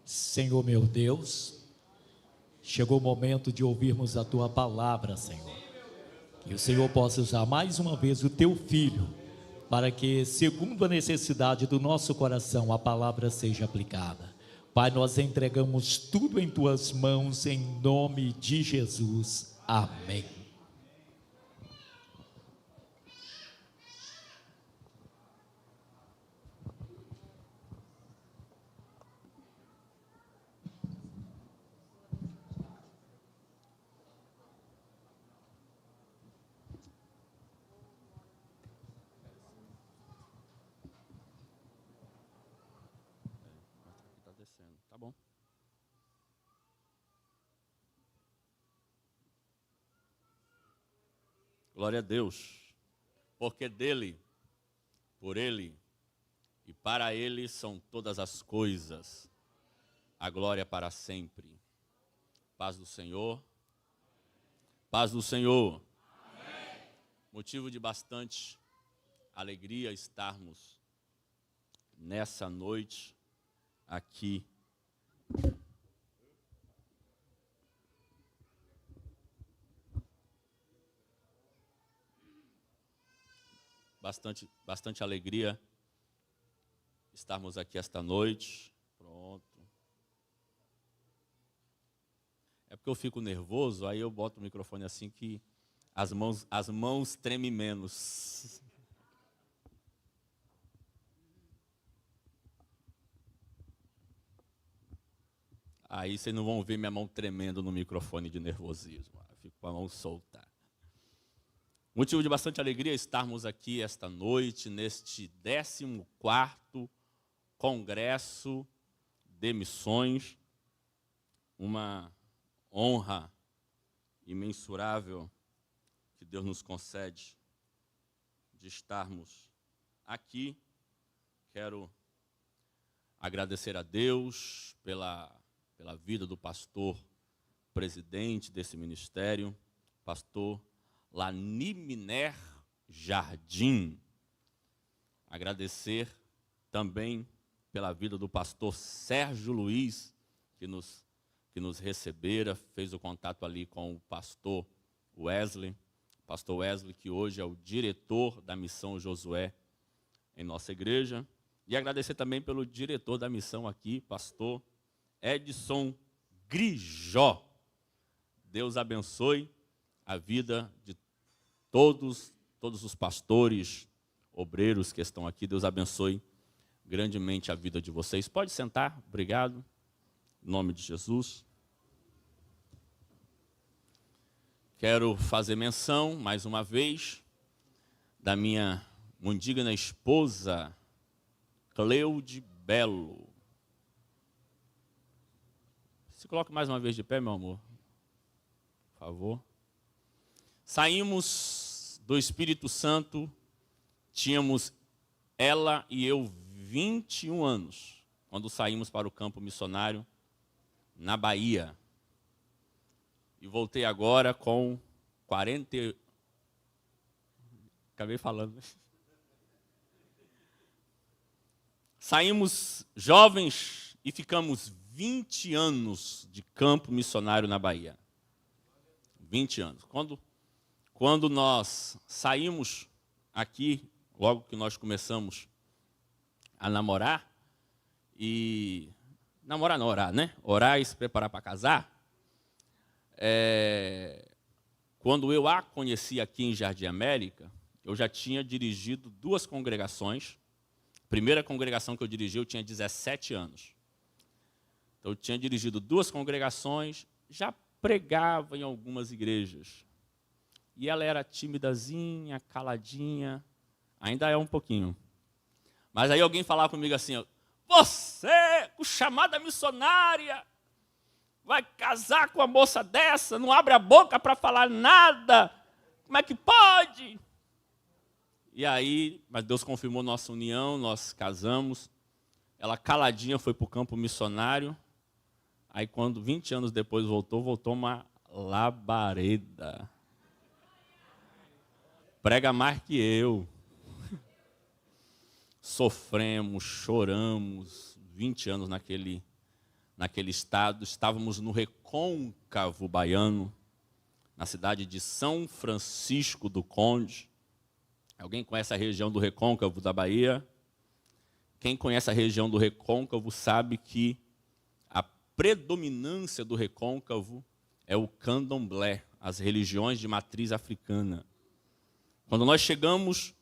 Senhor meu Deus, chegou o momento de ouvirmos a Tua palavra, Senhor. Que o Senhor possa usar mais uma vez o Teu Filho, para que, segundo a necessidade do nosso coração, a palavra seja aplicada. Pai, nós entregamos tudo em Tuas mãos, em nome de Jesus. Amém. Tá descendo, tá bom. Glória a Deus, porque dele, por ele e para ele são todas as coisas. A glória para sempre. Paz do Senhor. Paz do Senhor. Amém. Motivo de bastante alegria estarmos nessa noite aqui. Bastante alegria estarmos aqui esta noite. Pronto. É porque eu fico nervoso, aí eu boto o microfone assim que as mãos tremem menos. Aí vocês não vão ver minha mão tremendo no microfone de nervosismo. Eu fico com a mão solta. Motivo de bastante alegria estarmos aqui esta noite, neste 14º Congresso de Missões. Uma honra imensurável que Deus nos concede de estarmos aqui. Quero agradecer a Deus pela vida do pastor presidente desse ministério, pastor Laniminer Jardim. Agradecer também pela vida do pastor Sérgio Luiz, que nos recebera, fez o contato ali com o pastor Wesley, que hoje é o diretor da Missão Josué em nossa igreja. E agradecer também pelo diretor da missão aqui, pastor Edson Grijó. Deus abençoe a vida de todos os pastores, obreiros que estão aqui. Deus abençoe grandemente a vida de vocês. Pode sentar, obrigado. Em nome de Jesus. Quero fazer menção, mais uma vez, da minha muito digna esposa, Cleude Belo. Se coloque mais uma vez de pé, meu amor. Por favor. Saímos do Espírito Santo, tínhamos ela e eu 21 anos, quando saímos para o campo missionário na Bahia. E voltei agora com 40... Acabei falando. Saímos jovens e ficamos 20 anos de campo missionário na Bahia. 20 anos. Quando nós saímos aqui, logo que nós começamos a namorar, e... Namorar não, orar, né? Orar e se preparar para casar. Quando eu a conheci aqui em Jardim América, eu já tinha dirigido 2 congregações. A primeira congregação que eu dirigi, eu tinha 17 anos. Então, eu tinha dirigido 2 congregações, já pregava em algumas igrejas. E ela era timidazinha, caladinha, ainda é um pouquinho. Mas aí alguém falava comigo assim, você, com chamada missionária, vai casar com uma moça dessa, não abre a boca para falar nada, como é que pode? E aí, mas Deus confirmou nossa união, nós casamos, ela caladinha foi para o campo missionário, aí quando 20 anos depois voltou uma labareda. Prega mais que eu. Sofremos, choramos, 20 anos naquele estado. Estávamos no Recôncavo Baiano, na cidade de São Francisco do Conde. Alguém conhece a região do Recôncavo da Bahia? Quem conhece a região do Recôncavo sabe que a predominância do Recôncavo é o candomblé, as religiões de matriz africana. Quando nós chegamos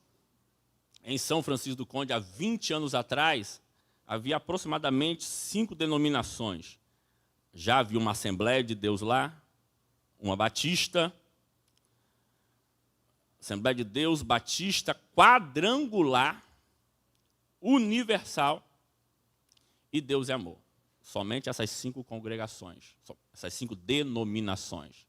em São Francisco do Conde, há 20 anos atrás, havia aproximadamente 5 denominações. Já havia uma Assembleia de Deus lá, uma Batista, Assembleia de Deus, Batista, Quadrangular, Universal e Deus é Amor. Somente essas 5 congregações, essas 5 denominações.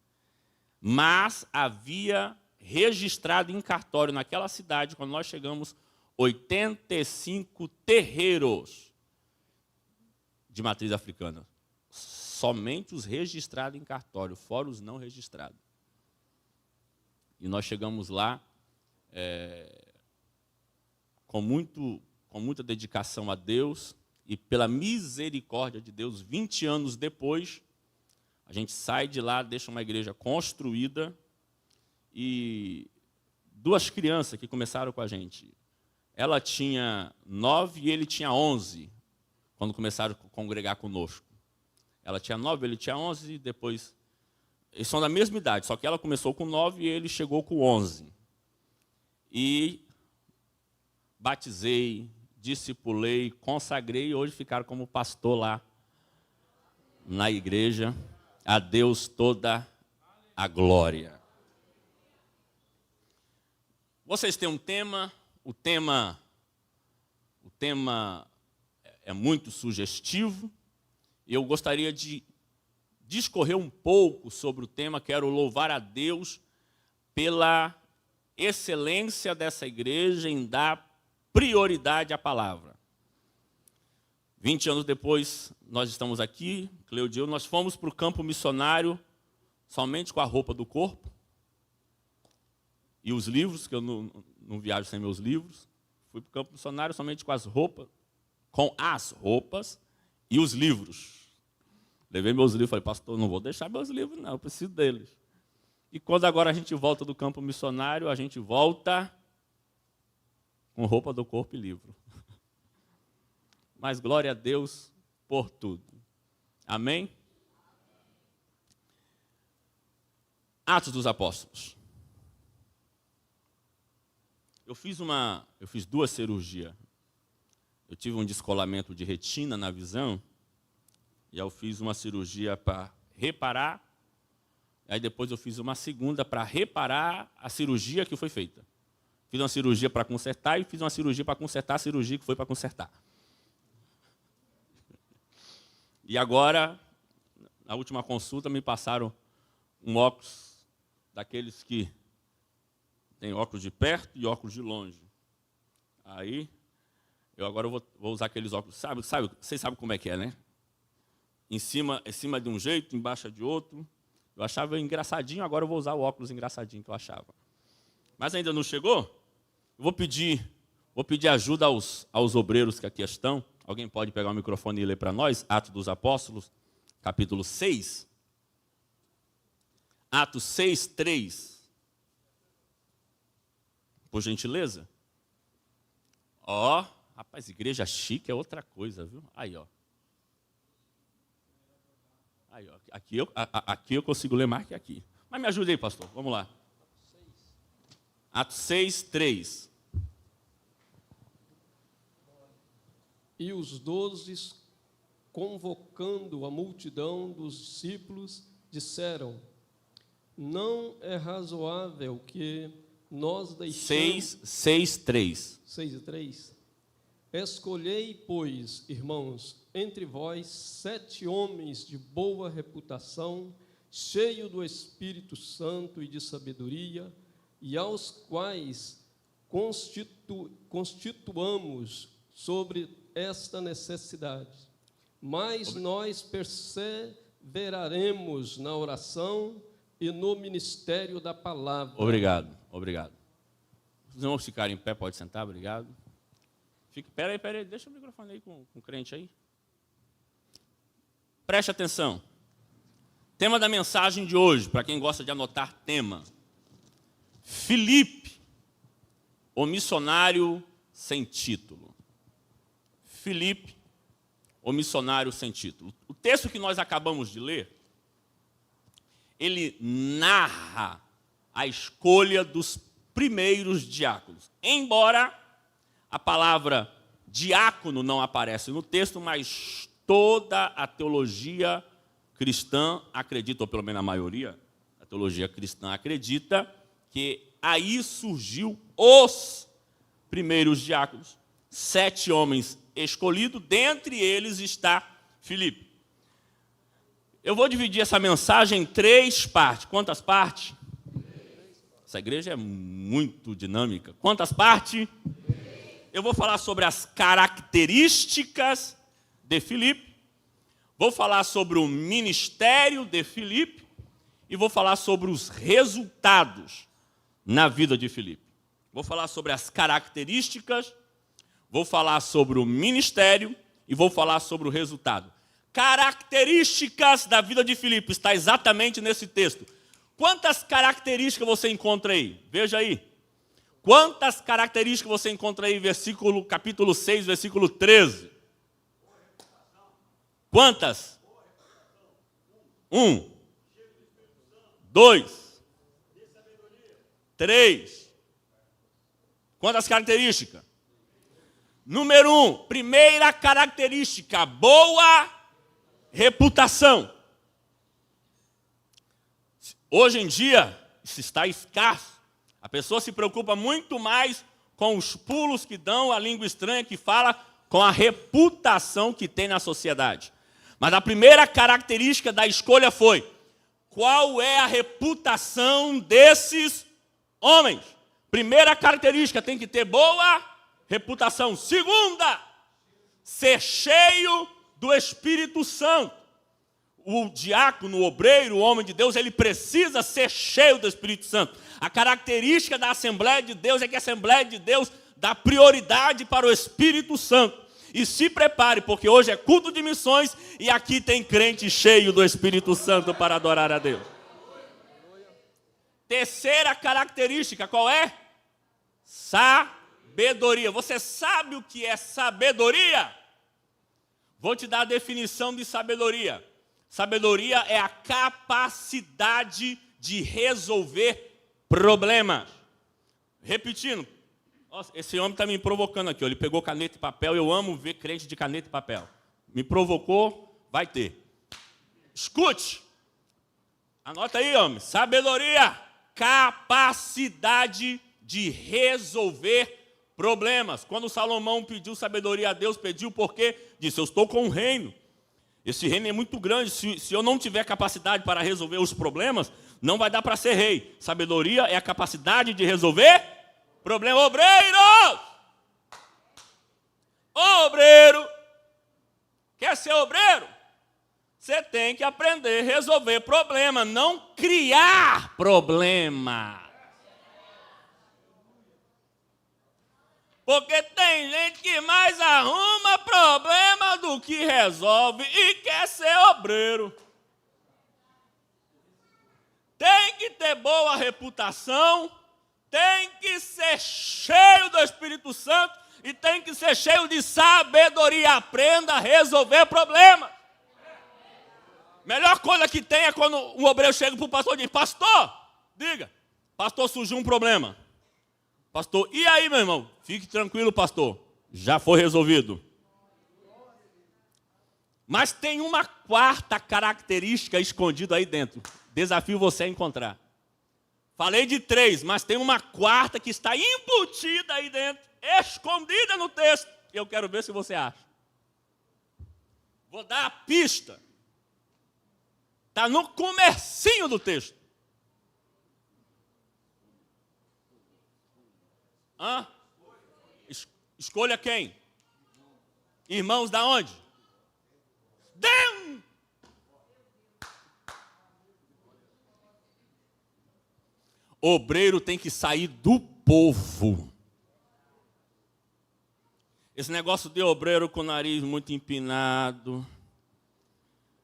Mas havia registrado em cartório naquela cidade, quando nós chegamos, 85 terreiros de matriz africana. Somente os registrados em cartório, fora os não registrados. E nós chegamos lá com muita dedicação a Deus, e pela misericórdia de Deus, 20 anos depois, a gente sai de lá, deixa uma igreja construída, e 2 crianças que começaram com a gente. Ela tinha 9 e ele tinha 11, quando começaram a congregar conosco. Ela tinha 9, ele tinha 11, e depois... Eles são da mesma idade, só que ela começou com 9 e ele chegou com 11. E batizei, discipulei, consagrei, e hoje ficaram como pastor lá na igreja. A Deus toda a glória. Vocês têm um tema, o tema é muito sugestivo, e eu gostaria de discorrer um pouco sobre o tema. Quero louvar a Deus pela excelência dessa igreja em dar prioridade à palavra. 20 anos depois, nós estamos aqui, Cleudio, nós fomos para o campo missionário somente com a roupa do corpo e os livros, que eu não viajo sem meus livros. Fui para o campo missionário somente com as roupas e os livros. Levei meus livros e falei, pastor, não vou deixar meus livros não, eu preciso deles. E quando agora a gente volta do campo missionário, a gente volta com roupa do corpo e livro. Mas glória a Deus por tudo. Amém? Atos dos Apóstolos. Eu fiz 2 cirurgias. Eu tive um descolamento de retina na visão, e eu fiz uma cirurgia para reparar, aí depois eu fiz uma segunda para reparar a cirurgia que foi feita. Fiz uma cirurgia para consertar e fiz uma cirurgia para consertar a cirurgia que foi para consertar. E agora, na última consulta, me passaram um óculos daqueles que tem óculos de perto e óculos de longe. Aí, eu agora vou usar aqueles óculos. Vocês sabem como é que é, né? Em cima de um jeito, embaixo de outro. Eu achava engraçadinho, agora eu vou usar o óculos engraçadinho que eu achava. Mas ainda não chegou? Eu vou pedir ajuda aos obreiros que aqui estão. Alguém pode pegar o microfone e ler para nós? Atos dos Apóstolos, capítulo 6. Atos 6, 3. Por gentileza. Ó, rapaz, igreja chique é outra coisa, viu? Aí, ó. Aí, ó. Aqui eu consigo ler mais que aqui. Mas me ajude aí, pastor. Vamos lá. Atos 6, 3. E os 12, convocando a multidão dos discípulos, disseram: não é razoável que nós deixemos... 6, 3. 6 e 3. Escolhei, pois, irmãos, entre vós 7 homens de boa reputação, cheios do Espírito Santo e de sabedoria, e aos quais constituamos sobre esta necessidade. Mas nós perseveraremos na oração e no ministério da palavra. Obrigado. Os irmãos ficarem em pé, pode sentar, obrigado. Pera aí, deixa o microfone aí com o crente aí. Preste atenção. Tema da mensagem de hoje, para quem gosta de anotar tema. Filipe, o missionário sem título. Filipe, o missionário sem título. O texto que nós acabamos de ler, ele narra a escolha dos primeiros diáconos. Embora a palavra diácono não aparece no texto, mas toda a teologia cristã acredita, ou pelo menos a maioria, a teologia cristã acredita que aí surgiu os primeiros diáconos, 7 homens escolhidos, dentre eles está Filipe. Eu vou dividir essa mensagem em 3 partes. Quantas partes? Essa igreja é muito dinâmica. Quantas partes? Eu vou falar sobre as características de Filipe, vou falar sobre o ministério de Filipe e vou falar sobre os resultados na vida de Filipe. Vou falar sobre as características, vou falar sobre o ministério e vou falar sobre o resultado. Características da vida de Filipe está exatamente nesse texto. Quantas características você encontra aí? Veja aí. Quantas características você encontra aí, capítulo 6, versículo 13? Quantas? 1, 2, 3. Quantas características? Número 1, primeira característica, boa reputação. Hoje em dia, isso está escasso. A pessoa se preocupa muito mais com os pulos que dão a língua estranha que fala, com a reputação que tem na sociedade. Mas a primeira característica da escolha foi: qual é a reputação desses homens? Primeira característica, tem que ter boa reputação. Segunda, ser cheio do Espírito Santo. O diácono, o obreiro, o homem de Deus, ele precisa ser cheio do Espírito Santo. A característica da Assembleia de Deus é que a Assembleia de Deus dá prioridade para o Espírito Santo. E se prepare, porque hoje é culto de missões e aqui tem crente cheio do Espírito Santo para adorar a Deus. Terceira característica, qual é? Sabedoria. Você sabe o que é sabedoria? Vou te dar a definição de sabedoria. Sabedoria é a capacidade de resolver problemas. Repetindo, nossa, esse homem está me provocando aqui. Ele pegou caneta e papel. Eu amo ver crente de caneta e papel. Me provocou, vai ter. Escute. Anota aí, homem. Sabedoria, capacidade de resolver problemas. Quando Salomão pediu sabedoria a Deus, pediu porque disse: eu estou com um reino. Esse reino é muito grande. Se eu não tiver capacidade para resolver os problemas, não vai dar para ser rei. Sabedoria é a capacidade de resolver problemas. Obreiros! Obreiro! Quer ser obreiro? Você tem que aprender a resolver problema, não criar problema. Porque tem gente que mais arruma problema do que resolve e quer ser obreiro. Tem que ter boa reputação, tem que ser cheio do Espírito Santo e tem que ser cheio de sabedoria. Aprenda a resolver problemas. Melhor coisa que tem é quando um obreiro chega para o pastor e diz: pastor, diga, pastor, surgiu um problema. Pastor, e aí, meu irmão? Fique tranquilo, pastor, já foi resolvido. Mas tem uma quarta característica escondida aí dentro. Desafio você a encontrar. Falei de 3, mas tem uma quarta que está embutida aí dentro, escondida no texto. Eu quero ver se você acha. Vou dar a pista. Está no comecinho do texto. Escolha quem? Irmãos da onde? Deus! Obreiro tem que sair do povo. Esse negócio de obreiro com o nariz muito empinado,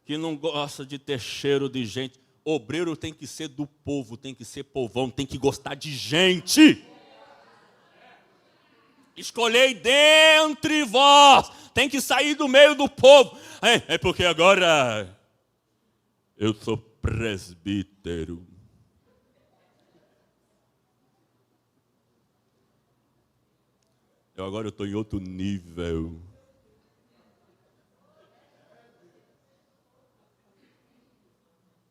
que não gosta de ter cheiro de gente. Obreiro tem que ser do povo, tem que ser povão, tem que gostar de gente. Escolhei dentre vós, tem que sair do meio do povo. É porque agora eu sou presbítero. Agora eu estou em outro nível.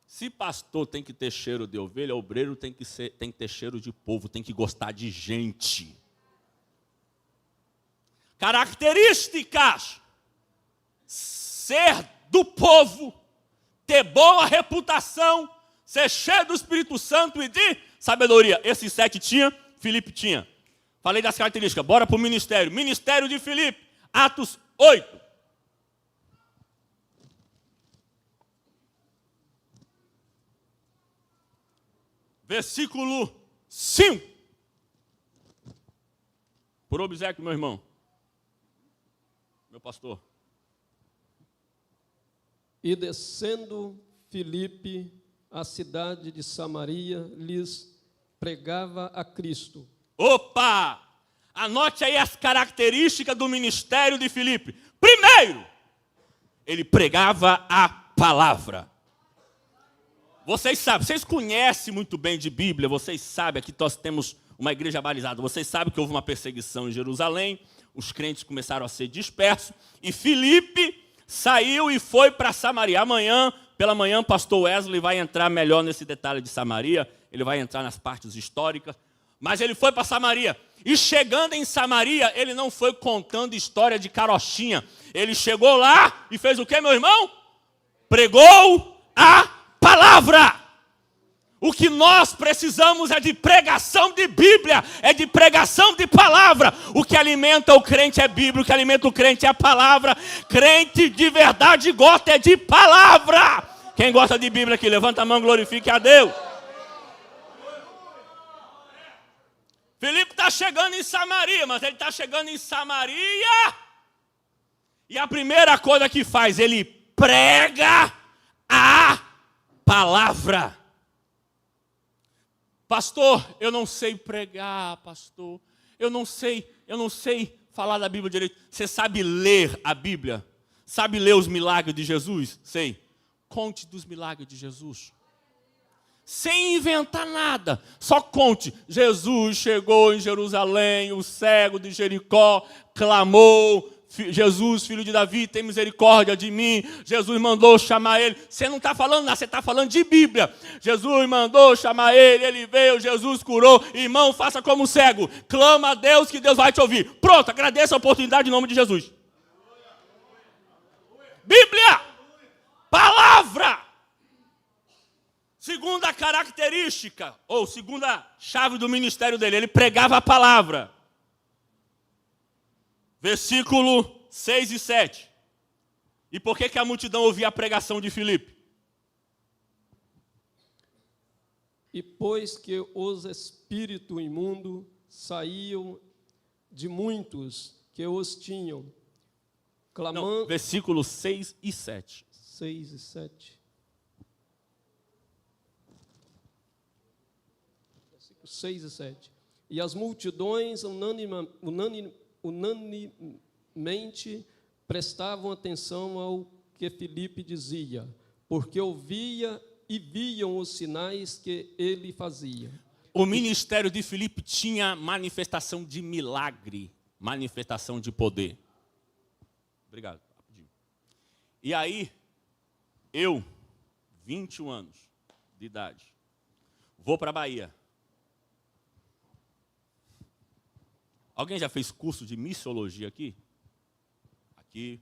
Se pastor tem que ter cheiro de ovelha, obreiro tem que ter cheiro de povo, tem que gostar de gente. Características: ser do povo, ter boa reputação, ser cheio do Espírito Santo e de sabedoria. Esses 7 tinha, Filipe tinha. Falei das características, bora para o ministério. Ministério de Filipe, Atos 8. Versículo 5. Por obséquio, meu irmão. Meu pastor. E descendo Filipe à cidade de Samaria, lhes pregava a Cristo. Opa! Anote aí as características do ministério de Filipe. Primeiro, ele pregava a palavra. Vocês sabem, vocês conhecem muito bem de Bíblia, vocês sabem, aqui nós temos uma igreja balizada, vocês sabem que houve uma perseguição em Jerusalém, os crentes começaram a ser dispersos, e Filipe saiu e foi para Samaria. Amanhã, pela manhã, pastor Wesley vai entrar melhor nesse detalhe de Samaria, ele vai entrar nas partes históricas, mas ele foi para Samaria. E chegando em Samaria, ele não foi contando história de carochinha. Ele chegou lá e fez o quê, meu irmão? Pregou a palavra. O que nós precisamos é de pregação de Bíblia, é de pregação de palavra. O que alimenta o crente é Bíblia, o que alimenta o crente é a palavra. Crente de verdade gosta é de palavra. Quem gosta de Bíblia aqui, levanta a mão e glorifique a Deus. Filipe está chegando em Samaria, mas ele está chegando em Samaria e a primeira coisa que faz, ele prega a palavra. Pastor, eu não sei pregar, pastor. Eu não sei falar da Bíblia direito. Você sabe ler a Bíblia? Sabe ler os milagres de Jesus? Sei. Conte dos milagres de Jesus. Sem inventar nada, só conte. Jesus chegou em Jerusalém, o cego de Jericó clamou, Jesus, filho de Davi, tem misericórdia de mim. Jesus mandou chamar ele. Você não está falando nada, você está falando de Bíblia. Jesus mandou chamar ele, ele veio, Jesus curou. Irmão, faça como cego, clama a Deus que Deus vai te ouvir. Pronto, agradeça a oportunidade em nome de Jesus. Bíblia, palavra. Segunda característica, ou segunda chave do ministério dele, ele pregava a palavra. Versículo 6 e 7. E por que a multidão ouvia a pregação de Filipe? E pois que os espíritos imundos saíam de muitos que os tinham, clamando... Não, versículos 6 e 7. 6 e 7. 6 e 7. E as multidões unanimemente prestavam atenção ao que Filipe dizia, porque ouvia e viam os sinais que ele fazia. O ministério de Filipe tinha manifestação de milagre, manifestação de poder. Obrigado. E aí, eu, 21 anos de idade, vou para a Bahia. Alguém já fez curso de missiologia aqui? Aqui.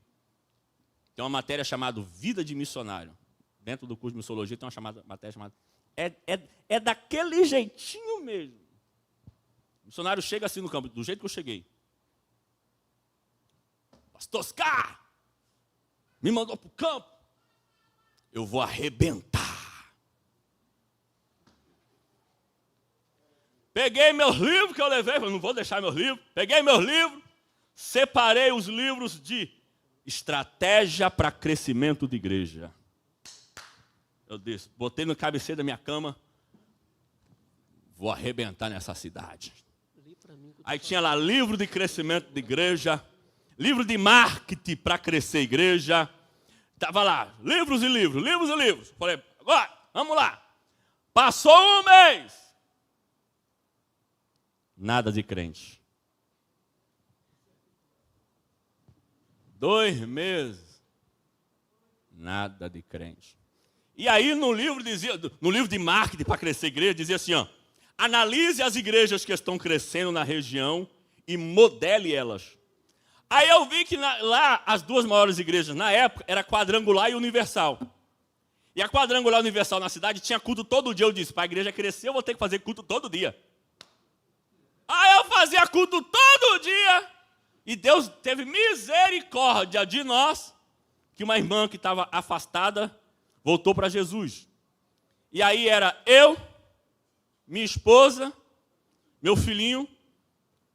Tem uma matéria chamada Vida de Missionário. Dentro do curso de missiologia tem uma matéria chamada... É daquele jeitinho mesmo. O missionário chega assim no campo, do jeito que eu cheguei. Pastor Oscar, me mandou para o campo. Eu vou arrebentar. Peguei meus livros que eu levei, não vou deixar meus livros. Peguei meus livros, separei os livros de estratégia para crescimento de igreja. Eu disse, botei no cabeceiro da minha cama, vou arrebentar nessa cidade. Aí tinha lá livro de crescimento de igreja, livro de marketing para crescer a igreja. Estava lá, livros e livros, livros e livros. Falei, agora, vamos lá. Passou um mês. Nada de crente. 2 meses. Nada de crente. E aí no livro de marketing para crescer a igreja, dizia assim, ó, analise as igrejas que estão crescendo na região e modele elas. Aí eu vi que lá as 2 maiores igrejas na época era Quadrangular e Universal. E a Quadrangular e Universal na cidade tinha culto todo dia. Eu disse, para a igreja crescer eu vou ter que fazer culto todo dia. Aí eu fazia culto todo dia. E Deus teve misericórdia de nós, que uma irmã que estava afastada voltou para Jesus. E aí era eu, minha esposa, meu filhinho,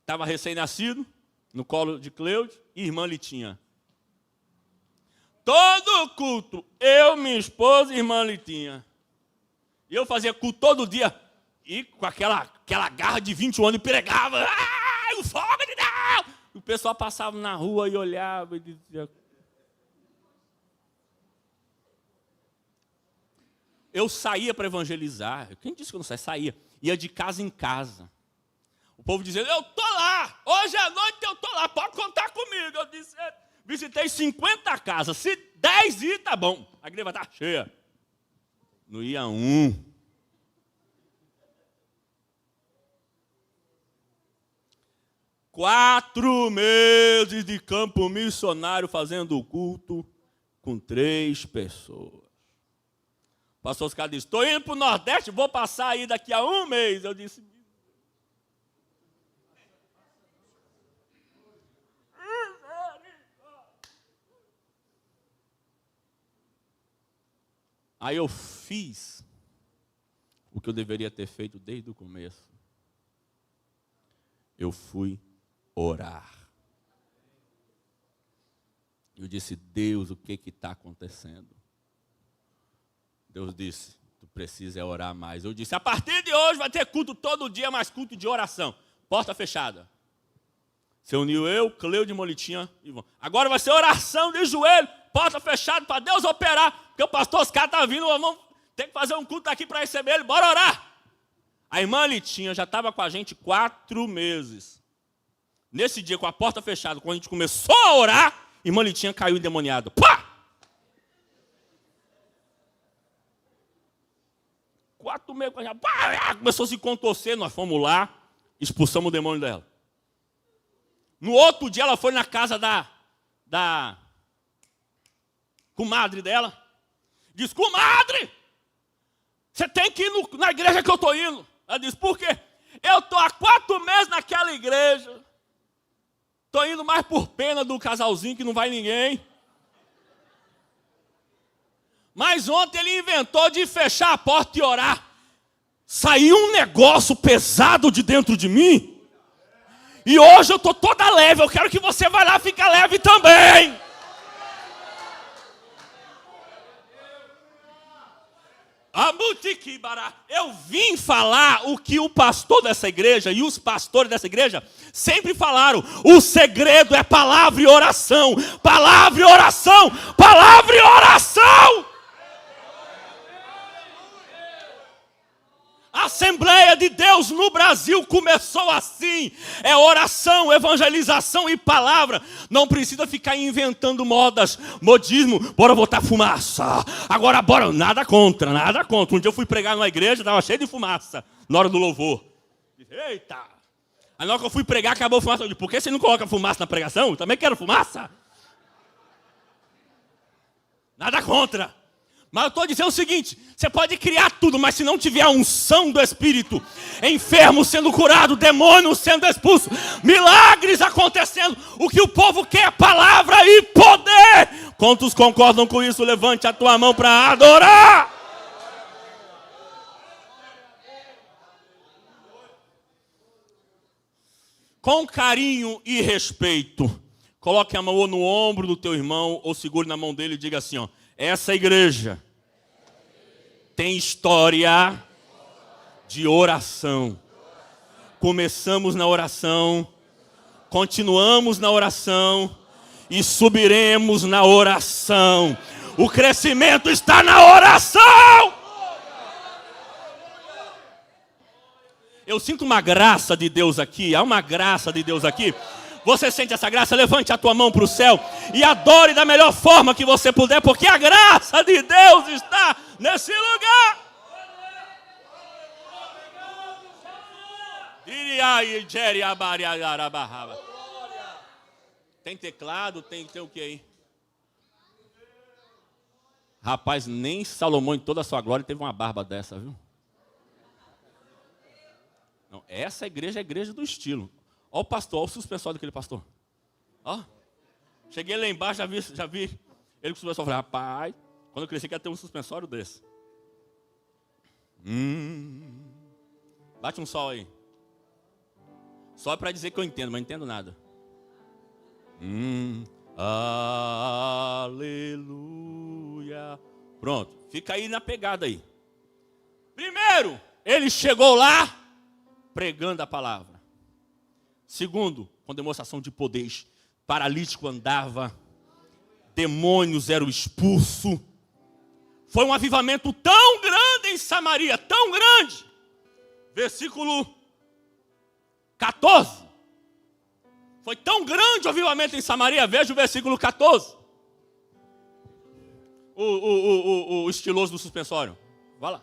estava recém-nascido, no colo de Cleude, e irmã Litinha. Todo culto, eu, minha esposa e irmã Litinha. E eu fazia culto todo dia, e com aquela garra de 21 anos, e pregava, o fogo de Deus! E o pessoal passava na rua e olhava e dizia... Eu saía para evangelizar. Quem disse que eu não saía? Saía. Ia de casa em casa. O povo dizendo, eu estou lá. Hoje à noite eu estou lá. Pode contar comigo. Eu disse, visitei 50 casas. Se 10 ir, tá bom. A igreja vai estar cheia. Não ia um. Quatro meses de campo missionário fazendo o culto com 3 pessoas. O pastor Oscar disse, estou indo para o Nordeste, vou passar aí daqui a 1 mês. Eu disse, aí eu fiz o que eu deveria ter feito desde o começo. Eu fui orar. Eu disse, Deus, o que está acontecendo? Deus disse, tu precisa orar mais. Eu disse, a partir de hoje vai ter culto todo dia, mas culto de oração. Porta fechada. Se uniu eu, Cleude, Molitinha e Ivan. Agora vai ser oração de joelho, porta fechada, para Deus operar. Porque o pastor Oscar está vindo, vamos ter que fazer um culto aqui para receber ele. Bora orar. A irmã Litinha já estava com a gente 4 meses. Nesse dia, com a porta fechada, quando a gente começou a orar, a irmã Litinha caiu endemoniada. Pá! 4 meses, começou a se contorcer, nós fomos lá, expulsamos o demônio dela. No outro dia, ela foi na casa da comadre dela. Disse, comadre, você tem que ir na igreja que eu estou indo. Ela disse, por quê? Eu estou há 4 meses naquela igreja. Estou indo mais por pena do casalzinho que não vai ninguém. Mas ontem ele inventou de fechar a porta e orar. Saiu um negócio pesado de dentro de mim. E hoje eu estou toda leve. Eu quero que você vá lá e fique leve também. Eu vim falar o que o pastor dessa igreja e os pastores dessa igreja sempre falaram. O segredo é palavra e oração. Palavra e oração. Palavra e oração. A Assembleia de Deus no Brasil começou assim. É oração, evangelização e palavra. Não precisa ficar inventando modas, modismo. Bora botar fumaça. Agora bora. Nada contra, nada contra. Um dia eu fui pregar numa igreja, estava cheio de fumaça. Na hora do louvor. Eita. Aí na hora que eu fui pregar, acabou a fumaça. Eu disse, por que você não coloca fumaça na pregação? Eu também quero fumaça. Nada contra. Mas eu estou dizendo o seguinte, você pode criar tudo, mas se não tiver a unção do Espírito, enfermo sendo curado, demônio sendo expulso, milagres acontecendo, o que o povo quer é palavra e poder. Quantos concordam com isso? Levante a tua mão para adorar. Com carinho e respeito, coloque a mão ou no ombro do teu irmão, ou segure na mão dele e diga assim, ó, essa igreja tem história de oração. Começamos na oração, continuamos na oração e subiremos na oração. O crescimento está na oração. Eu sinto uma graça de Deus aqui, há uma graça de Deus aqui. Você sente essa graça? Levante a tua mão para o céu e adore da melhor forma que você puder, porque a graça de Deus está nesse lugar. Tem teclado, tem o que aí? Rapaz, nem Salomão em toda a sua glória teve uma barba dessa, viu? Não, essa igreja é a igreja do estilo. Olha o pastor, olha o suspensório daquele pastor. Ó, cheguei lá embaixo, já vi ele com o suspensório. Falei, rapaz, quando eu cresci, quero ter um suspensório desse. Bate um sol aí. Só para dizer que eu entendo, mas não entendo nada. Aleluia. Pronto, fica aí na pegada aí. Primeiro, ele chegou lá pregando a palavra. Segundo, com demonstração de poder, paralítico andava, demônios eram expulsos. Foi um avivamento tão grande em Samaria, tão grande. Versículo 14. Foi tão grande o avivamento em Samaria, veja o versículo 14. O estiloso do suspensório. Vai lá.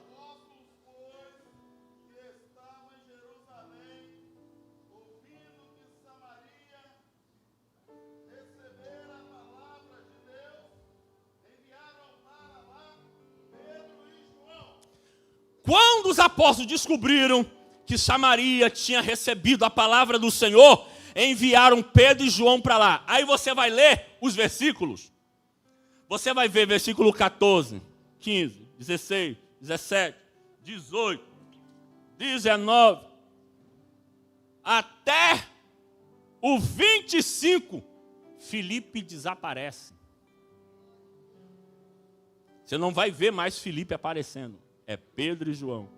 Quando os apóstolos descobriram que Samaria tinha recebido a palavra do Senhor, enviaram Pedro e João para lá. Aí você vai ler os versículos. Você vai ver versículo 14, 15, 16, 17, 18, 19, até o 25, Filipe desaparece. Você não vai ver mais Filipe aparecendo. É Pedro e João.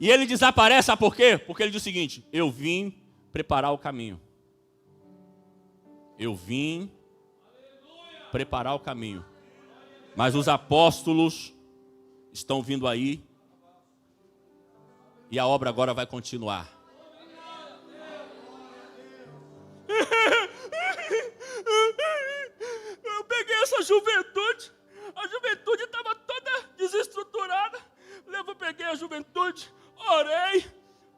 E ele desaparece, sabe por quê? Porque ele diz o seguinte: eu vim preparar o caminho. Eu vim preparar o caminho. Mas os apóstolos estão vindo aí. E a obra agora vai continuar. Eu peguei essa juventude. A juventude estava toda desestruturada. Eu peguei a juventude, orei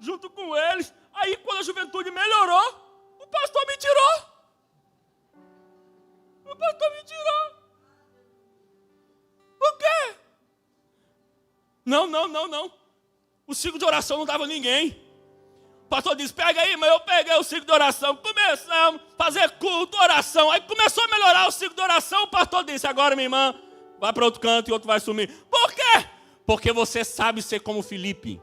junto com eles. Aí quando a juventude melhorou, o pastor me tirou. O pastor me tirou. Por quê? Não. O ciclo de oração não dava ninguém. O pastor disse, pega aí, mas eu peguei o ciclo de oração. Começamos a fazer culto, oração. Aí começou a melhorar o ciclo de oração. O pastor disse, agora minha irmã, vai para outro canto e outro vai sumir. Por quê? Porque você sabe ser como Filipe.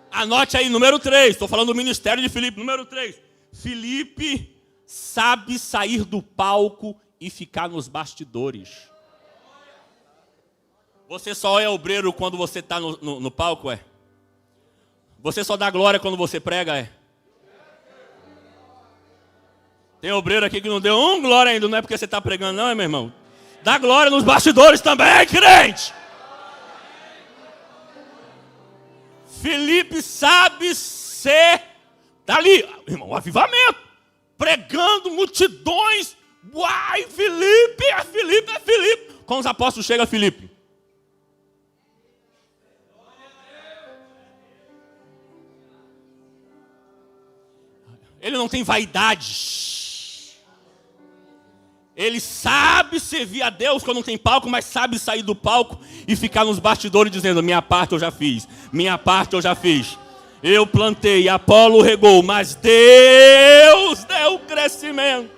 Anote aí, número 3. Estou falando do ministério de Filipe. Número 3. Filipe sabe sair do palco e ficar nos bastidores. Você só é obreiro quando você está no palco, é? Você só dá glória quando você prega, é? Tem obreiro aqui que não deu glória ainda, não é porque você está pregando não, é, meu irmão? Dá glória nos bastidores também, crente! Filipe sabe ser, tá ali, irmão, um avivamento, pregando multidões. Uai, Filipe. Com os apóstolos chega Filipe. Ele não tem vaidade. Ele sabe servir a Deus quando não tem palco, mas sabe sair do palco e ficar nos bastidores dizendo, minha parte eu já fiz, Eu plantei, Apolo regou, mas Deus deu o crescimento.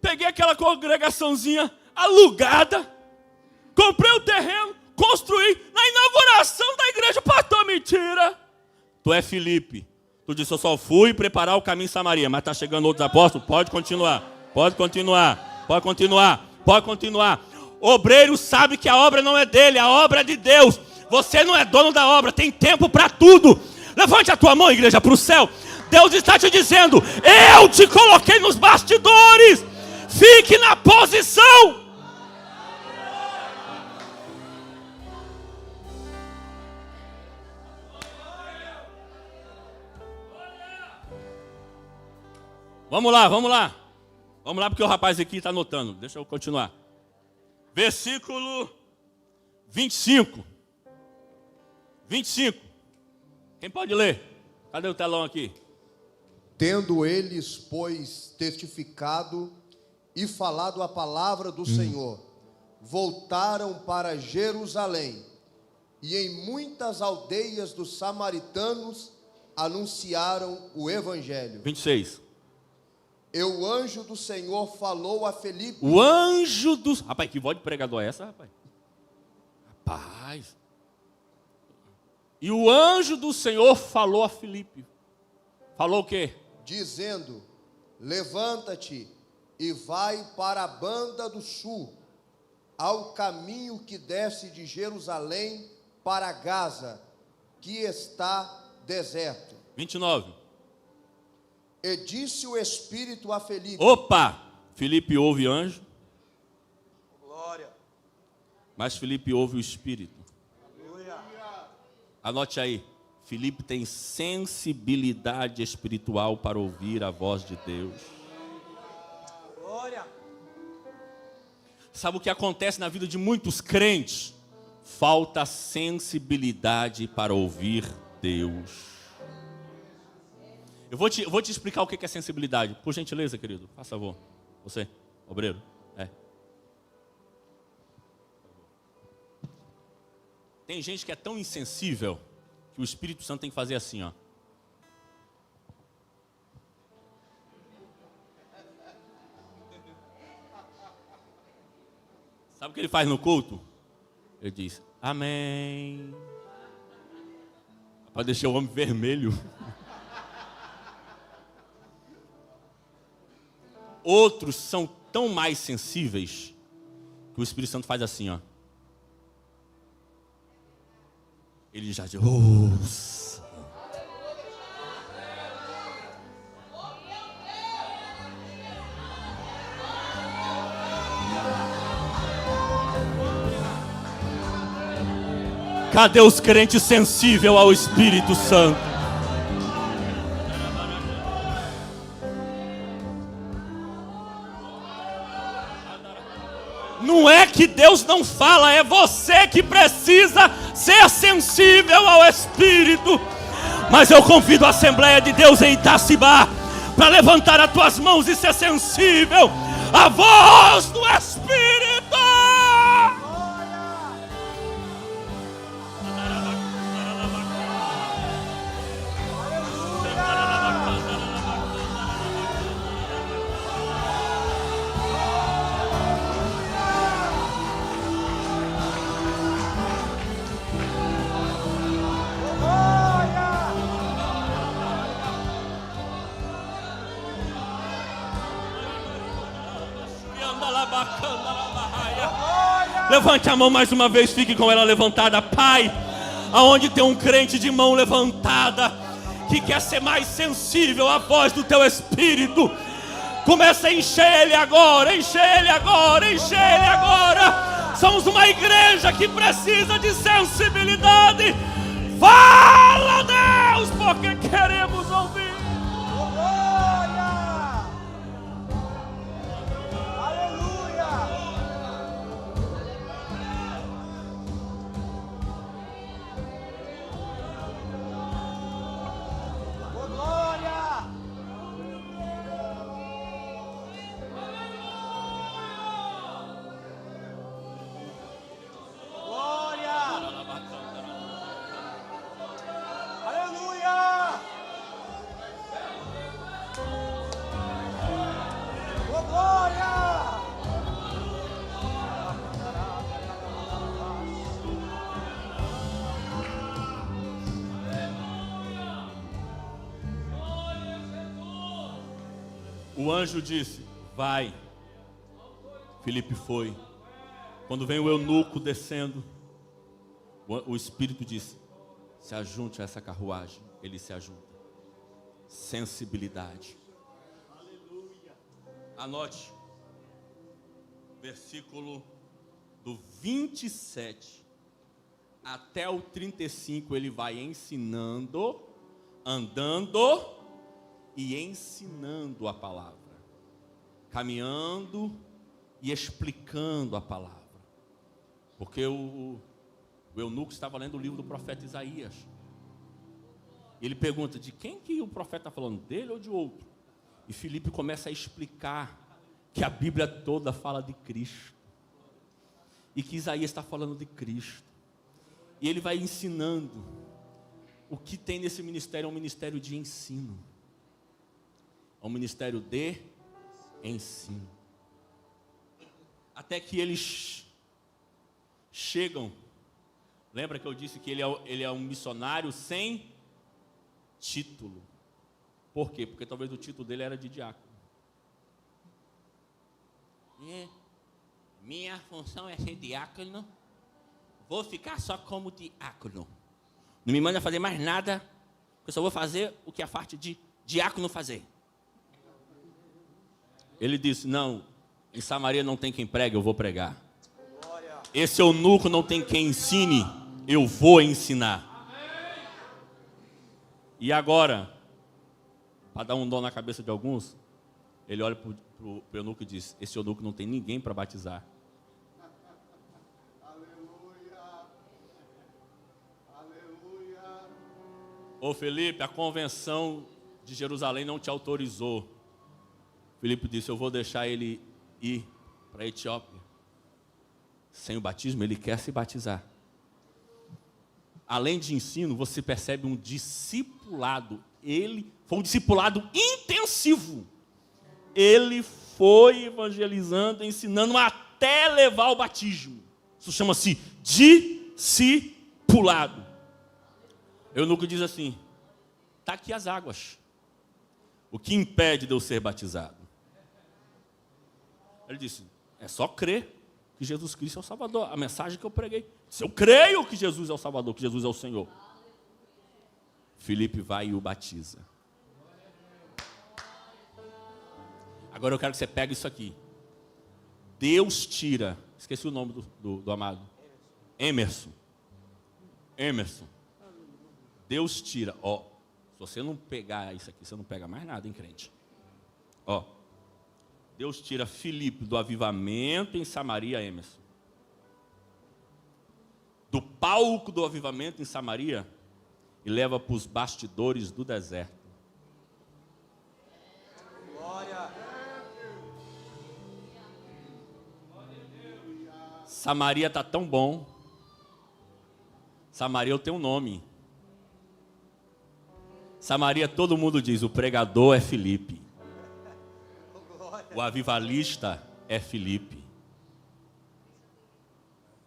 Peguei aquela congregaçãozinha alugada, comprei o terreno, construí na inauguração da Tu é Filipe. Tu disse, eu só fui preparar o caminho em Samaria, mas está chegando outros apóstolos? Pode continuar, pode continuar, pode continuar, pode continuar. O obreiro sabe que a obra não é dele, a obra é de Deus. Você não é dono da obra, tem tempo para tudo. Levante a tua mão, igreja, para o céu. Deus está te dizendo, eu te coloquei nos bastidores. Fique na posição. Vamos lá, vamos lá. Vamos lá, porque o rapaz aqui está anotando. Deixa eu continuar. Versículo 25. 25. Quem pode ler? Cadê o telão aqui? Tendo eles, pois, testificado e falado a palavra do Senhor, voltaram para Jerusalém, e em muitas aldeias dos samaritanos anunciaram o evangelho. 26. E o anjo do Senhor falou a Felipe. O anjo do... Rapaz, que voz de pregador é essa, rapaz? Rapaz. E o anjo do Senhor falou a Filipe. Falou o quê? Dizendo, levanta-te e vai para a banda do sul, ao caminho que desce de Jerusalém para Gaza, que está deserto. 29. E disse o Espírito a Felipe. Opa! Filipe ouve anjo. Glória. Mas Filipe ouve o Espírito. Aleluia. Anote aí. Filipe tem sensibilidade espiritual para ouvir a voz de Deus. Glória. Sabe o que acontece na vida de muitos crentes? Falta sensibilidade para ouvir Deus. Eu vou te explicar o que é sensibilidade. Por gentileza, querido, faça favor. Você, obreiro. Tem gente que é tão insensível que o Espírito Santo tem que fazer assim, ó. Sabe o que ele faz no culto? Ele diz, amém. Para deixar o homem vermelho. Outros são tão mais sensíveis que o Espírito Santo faz assim, ó. Ele já diz, cadê os crentes sensíveis ao Espírito Santo? Não é que Deus não fala, é você que precisa ser sensível ao Espírito. Mas eu convido a Assembleia de Deus em Itacibá para levantar as tuas mãos e ser sensível à voz do Espírito. Levante a mão mais uma vez, fique com ela levantada. Pai, aonde tem um crente de mão levantada, que quer ser mais sensível à voz do teu Espírito, começa a encher ele agora, encher ele agora, encher ele agora. Somos uma igreja que precisa de sensibilidade. Fala, Deus, porque queremos ouvir. O anjo disse: vai. Filipe foi. Quando vem o eunuco descendo, o Espírito disse: se ajunte a essa carruagem. Ele se ajunta. Sensibilidade. Anote. Versículo do 27 até o 35, ele vai ensinando, andando e ensinando a palavra, caminhando e explicando a palavra, porque o eunuco estava lendo o livro do profeta Isaías. Ele pergunta: de quem que o profeta está falando, dele ou de outro? E Filipe começa a explicar que a Bíblia toda fala de Cristo, e que Isaías está falando de Cristo, e ele vai ensinando. O que tem nesse ministério é um ministério de ensino, é um ministério de ensino, até que eles chegam. Lembra que eu disse que ele é um missionário sem título? Por quê? Porque talvez o título dele era de diácono. Minha função é ser diácono, vou ficar só como diácono. Não me manda fazer mais nada, eu só vou fazer o que a parte de diácono fazer. Ele disse: não, em Samaria não tem quem pregue, eu vou pregar. Esse eunuco não tem quem ensine, eu vou ensinar. E agora, para dar um dó na cabeça de alguns, ele olha para o eunuco e diz: esse eunuco não tem ninguém para batizar. Ô Felipe, a convenção de Jerusalém não te autorizou. Filipe disse: eu vou deixar ele ir para a Etiópia. Sem o batismo, ele quer se batizar. Além de ensino, você percebe um discipulado. Ele foi um discipulado intensivo. Ele foi evangelizando, ensinando até levar ao batismo. Isso chama-se discipulado. O eunuco diz assim: está aqui as águas. O que impede de eu ser batizado? Ele disse: é só crer que Jesus Cristo é o Salvador. A mensagem que eu preguei. Se eu creio que Jesus é o Salvador, que Jesus é o Senhor. Filipe vai e o batiza. Agora eu quero que você pegue isso aqui. Deus tira. Esqueci o nome do amado. Emerson. Deus tira. Ó, se você não pegar isso aqui, você não pega mais nada, hein, crente? Ó. Deus tira Filipe do avivamento em Samaria, Emerson. Do palco do avivamento em Samaria e leva para os bastidores do deserto. Glória. Samaria está tão bom. Samaria eu tenho um nome. Samaria todo mundo diz: o pregador é Filipe. O avivalista é Filipe.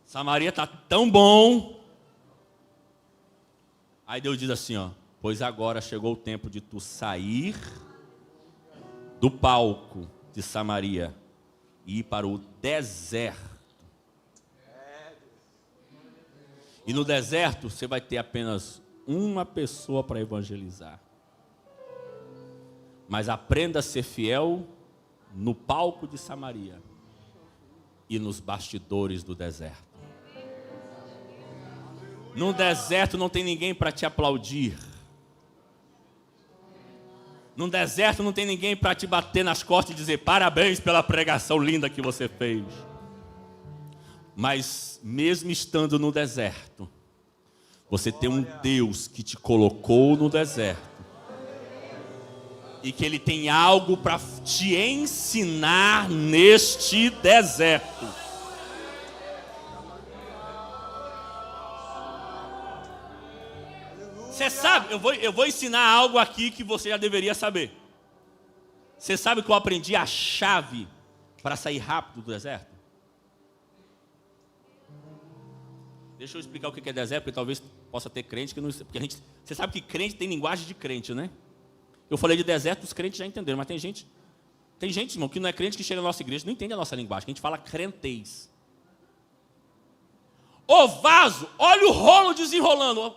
Samaria está tão bom. Aí Deus diz assim, ó: pois agora chegou o tempo de tu sair do palco de Samaria e ir para o deserto. E no deserto você vai ter apenas uma pessoa para evangelizar. Mas aprenda a ser fiel no palco de Samaria e nos bastidores do deserto. No deserto não tem ninguém para te aplaudir. No deserto não tem ninguém para te bater nas costas e dizer: parabéns pela pregação linda que você fez. Mas mesmo estando no deserto, você tem um Deus que te colocou no deserto. E que Ele tem algo para te ensinar neste deserto. Você sabe, eu vou ensinar algo aqui que você já deveria saber. Você sabe que eu aprendi a chave para sair rápido do deserto? Deixa eu explicar o que é deserto, porque talvez possa ter crente que não... Porque você sabe que crente tem linguagem de crente, né? Eu falei de deserto, os crentes já entenderam, mas tem gente Tem gente, irmão, que não é crente, que chega na nossa igreja, não entende a nossa linguagem, que a gente fala crentez. O vaso, olha o rolo desenrolando.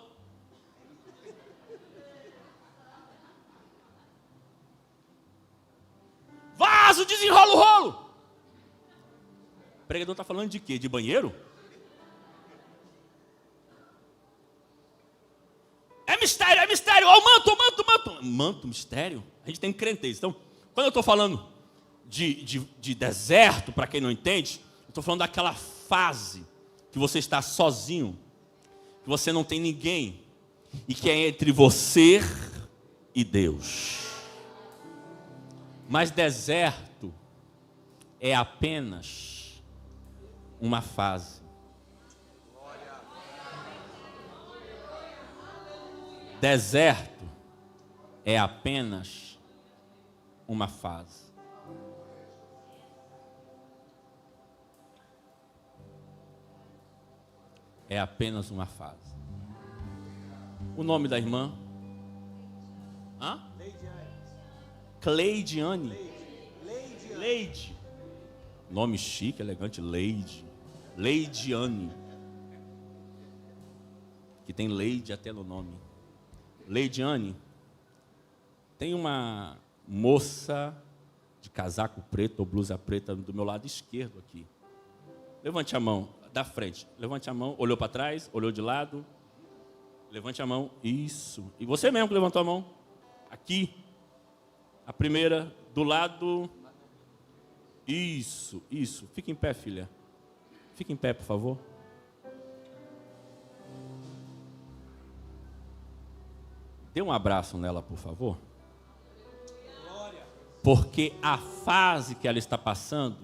Vaso, desenrola o rolo. O pregador está falando de quê? De banheiro? É mistério. Ó, o manto. Manto, mistério? A gente tem crentez. Então, quando eu estou falando de deserto, para quem não entende, eu estou falando daquela fase que você está sozinho, que você não tem ninguém, e que é entre você e Deus. Mas deserto é apenas uma fase. Deserto é apenas uma fase. É apenas uma fase. O nome da irmã? Cleidiane. Leide. Nome chique, elegante, Leide. Leidiane. Que tem Leide até no nome. Leidiane. Tem uma moça de casaco preto ou blusa preta do meu lado esquerdo aqui. Levante a mão, da frente. Levante a mão, olhou para trás, olhou de lado. Levante a mão, isso. E você mesmo que levantou a mão. Aqui. A primeira, do lado. Isso. Fica em pé, filha. Fica em pé, por favor. Dê um abraço nela, por favor. Porque a fase que ela está passando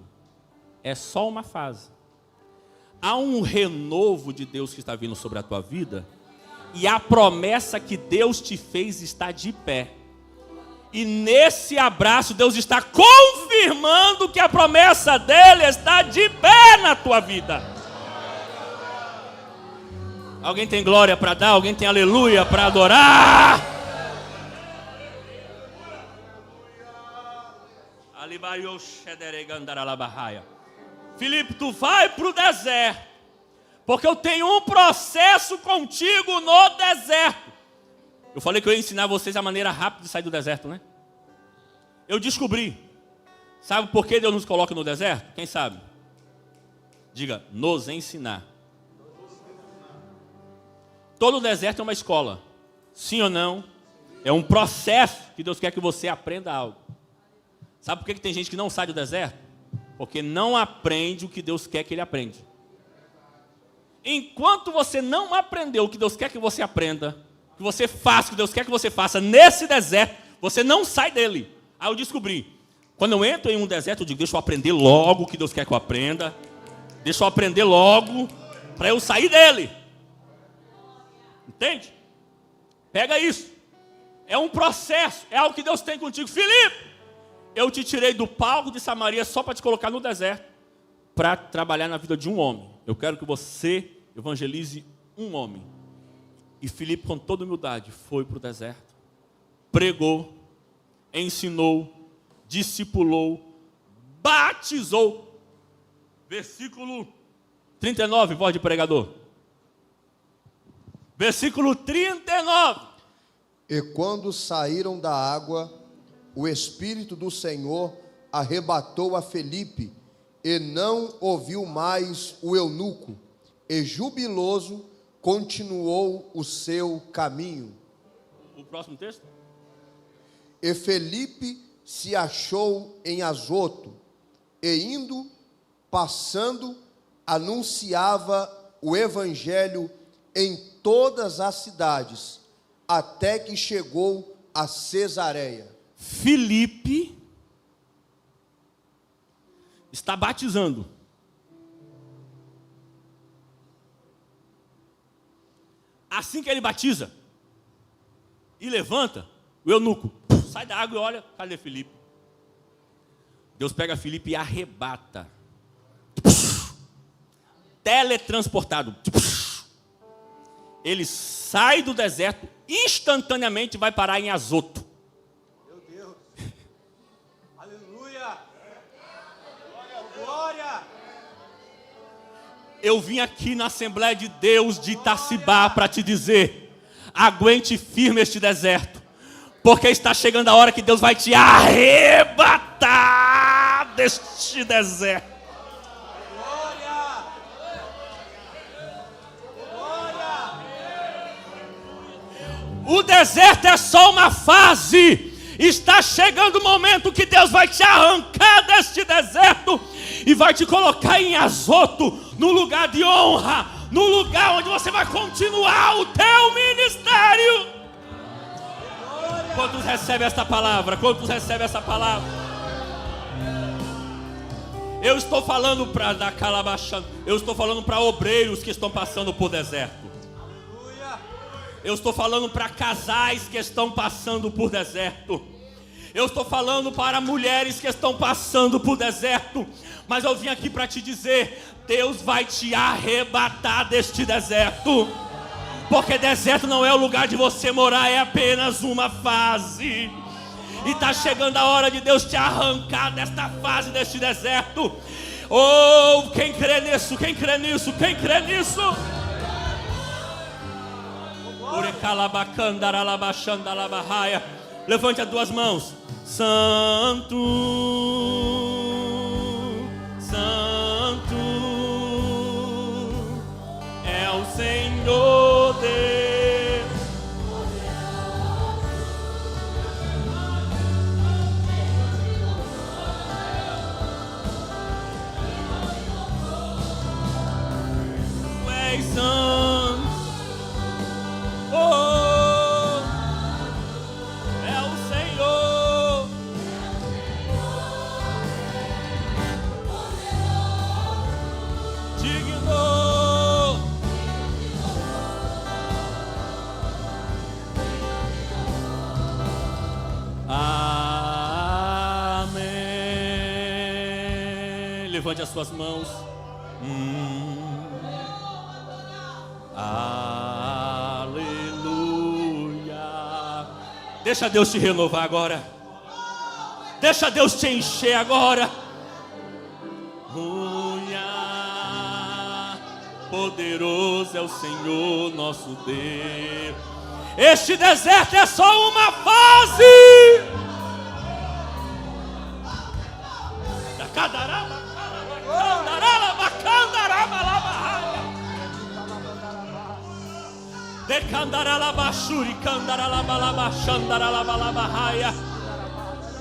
é só uma fase. Há um renovo de Deus que está vindo sobre a tua vida. E a promessa que Deus te fez está de pé. E nesse abraço Deus está confirmando que a promessa dele está de pé na tua vida. Alguém tem glória para dar? Alguém tem aleluia para adorar? Filipe, tu vai para o deserto, porque eu tenho um processo contigo no deserto. Eu falei que eu ia ensinar vocês a maneira rápida de sair do deserto, né? Eu descobri. Sabe por que Deus nos coloca no deserto? Quem sabe? Diga, nos ensinar. Todo deserto é uma escola. Sim ou não? É um processo que Deus quer que você aprenda algo. Sabe por que tem gente que não sai do deserto? Porque não aprende o que Deus quer que ele aprenda. Enquanto você não aprendeu o que Deus quer que você aprenda, que você faça o que Deus quer que você faça nesse deserto, você não sai dele. Aí eu descobri, quando eu entro em um deserto, eu digo, deixa eu aprender logo o que Deus quer que eu aprenda, deixa eu aprender logo, para eu sair dele. Entende? Pega isso. É um processo, é algo que Deus tem contigo. Filipe, eu te tirei do palco de Samaria só para te colocar no deserto, para trabalhar na vida de um homem. Eu quero que você evangelize um homem. E Filipe, com toda humildade, foi para o deserto, pregou, ensinou, discipulou, batizou. Versículo 39, voz de pregador. Versículo 39. E quando saíram da água, o Espírito do Senhor arrebatou a Filipe, e não ouviu mais o eunuco, e jubiloso continuou o seu caminho. O próximo texto? E Filipe se achou em Azoto, e indo, passando, anunciava o evangelho em todas as cidades, até que chegou a Cesareia. Filipe está batizando. Assim que ele batiza e levanta, o eunuco sai da água e olha, cadê Filipe? Deus pega Filipe e arrebata. Teletransportado. Ele sai do deserto, instantaneamente vai parar em Azoto. Meu Deus. Aleluia. Eu vim aqui na Assembleia de Deus de Itacibá para te dizer: aguente firme este deserto, porque está chegando a hora que Deus vai te arrebatar deste deserto. O deserto é só uma fase. Está chegando o momento que Deus vai te arrancar deste deserto e vai te colocar em Azoto, no lugar de honra, no lugar onde você vai continuar o teu ministério. Quantos recebem esta palavra? Quantos recebem essa palavra? Eu estou falando para da Calabachã, eu estou falando para obreiros que estão passando por deserto. Eu estou falando para casais que estão passando por deserto. Eu estou falando para mulheres que estão passando por deserto. Mas eu vim aqui para te dizer: Deus vai te arrebatar deste deserto. Porque deserto não é o lugar de você morar, é apenas uma fase. E está chegando a hora de Deus te arrancar desta fase, deste deserto. Oh, quem crê nisso? Quem crê nisso? Quem crê nisso? Levante as duas mãos. Santo, Santo é o Senhor Deus. Tu és santo. Oh, é o Senhor. Digno. Amém. Levante as suas mãos. Aleluia. Deixa Deus te renovar agora. Deixa Deus te encher agora. Poderoso é o Senhor nosso Deus. Este deserto é só uma fase.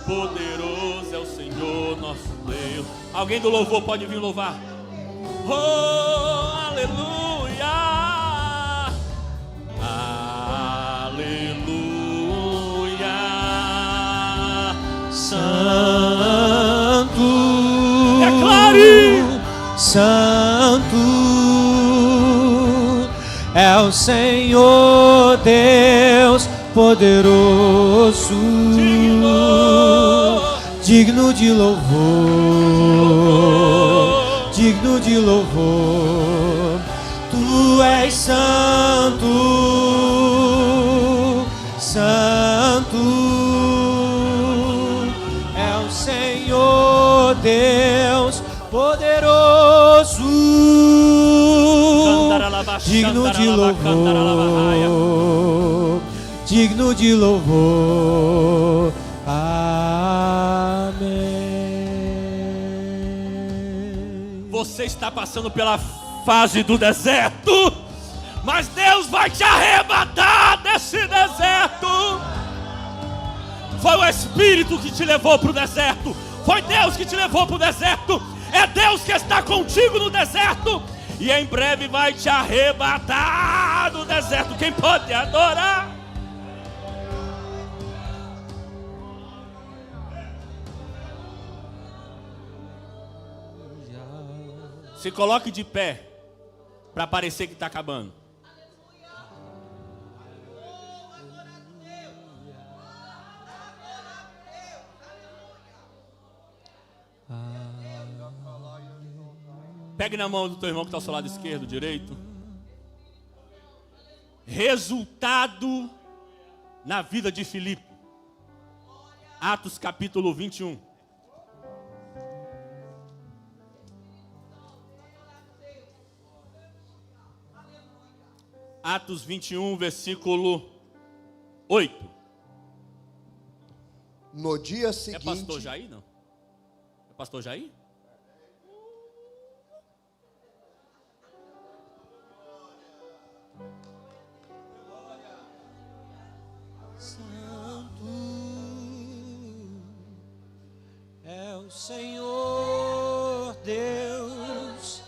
Poderoso é o Senhor nosso Deus. Alguém do louvor pode vir louvar. Oh, aleluia. Aleluia. Santo, declare. Santo é o Senhor Deus poderoso, digno de louvor, digno de louvor. Tu és santo, santo é o Senhor Deus poderoso, digno de louvor, digno de louvor. Amém. Você está passando pela fase do deserto, mas Deus vai te arrebatar desse deserto. Foi o Espírito que te levou para o deserto. Foi Deus que te levou para o deserto. É Deus que está contigo no deserto. E em breve vai te arrebatar do deserto. Quem pode adorar? Se coloque de pé para parecer que está acabando. Pegue na mão do teu irmão que está ao seu lado esquerdo, direito. Resultado na vida de Filipe. Atos capítulo 21. Atos 21, versículo 8. No dia É seguinte. pastor Jair, não? É pastor Jair? Santo é o Senhor Deus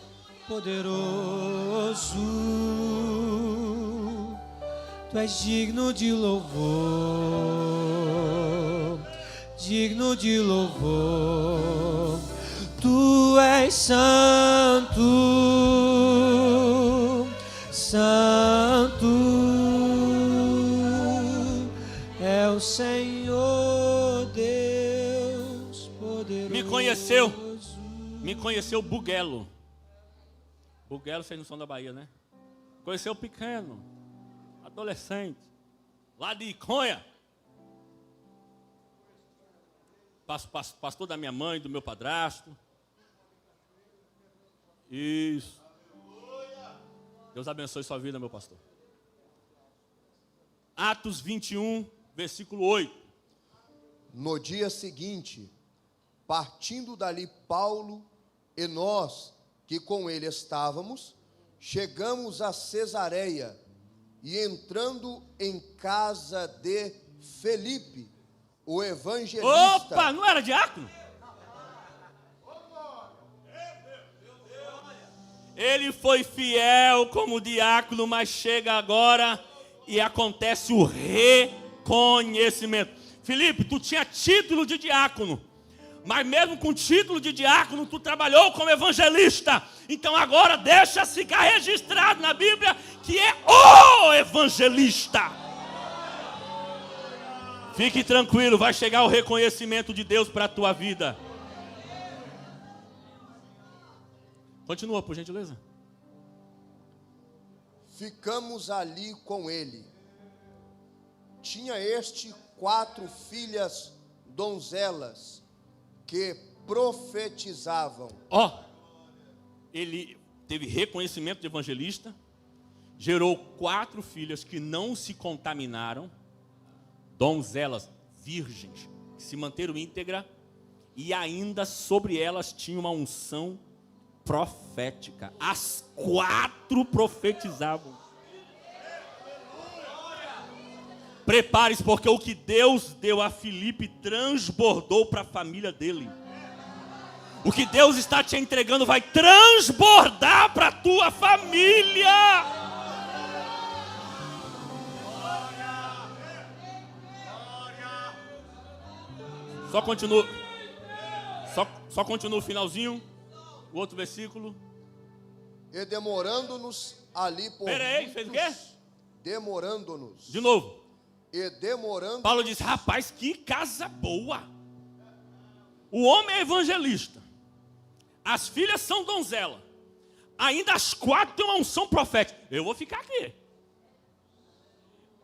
poderoso. Tu és digno de louvor, digno de louvor. Tu és santo, santo é o Senhor Deus poderoso. Me conheceu Buguelo. Buguelo, vocês não são da Bahia, né? Conheceu pequeno, adolescente, lá de Iconha. Pastor da minha mãe, do meu padrasto. Isso. Deus abençoe sua vida, meu pastor. Atos 21, versículo 8. No dia seguinte, partindo dali Paulo e nós, que com ele estávamos, chegamos a Cesareia e entrando em casa de Felipe, o evangelista. Opa, não era diácono? Ele foi fiel como diácono, mas chega agora e acontece o reconhecimento. Felipe, tu tinha título de diácono, mas mesmo com título de diácono, tu trabalhou como evangelista. Então agora deixa ficar registrado na Bíblia que é o evangelista. Fique tranquilo, vai chegar o reconhecimento de Deus para a tua vida. Continua, por gentileza. Ficamos ali com ele. Tinha este 4 filhas donzelas que profetizavam. Ele teve reconhecimento de evangelista, gerou 4 filhas que não se contaminaram, donzelas virgens, que se manteram íntegras, e ainda sobre elas tinha uma unção profética. As 4 profetizavam. Prepare-se, porque o que Deus deu a Filipe transbordou para a família dele. O que Deus está te entregando vai transbordar para a tua família. Só continua o finalzinho. O outro versículo. E demorando-nos ali por Peraí, fez o quê? Demorando-nos. De novo. E demorando. Paulo diz, rapaz, que casa boa. O homem é evangelista. As filhas são donzela. Ainda as 4 têm uma unção profética. Eu vou ficar aqui.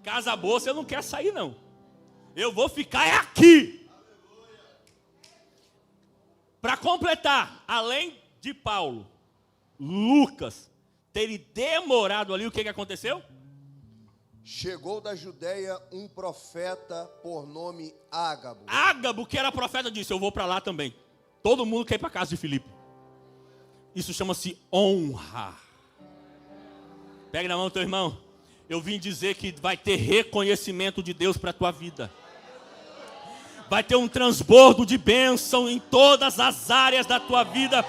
Casa boa, você não quer sair, não. Eu vou ficar aqui. Para completar, além de Paulo, Lucas terem demorado ali, o que aconteceu? Chegou da Judeia um profeta por nome Ágabo. Ágabo, que era profeta, disse, eu vou para lá também. Todo mundo quer ir para a casa de Filipe. Isso chama-se honra. Pega na mão do teu irmão. Eu vim dizer que vai ter reconhecimento de Deus para a tua vida. Vai ter um transbordo de bênção em todas as áreas da tua vida.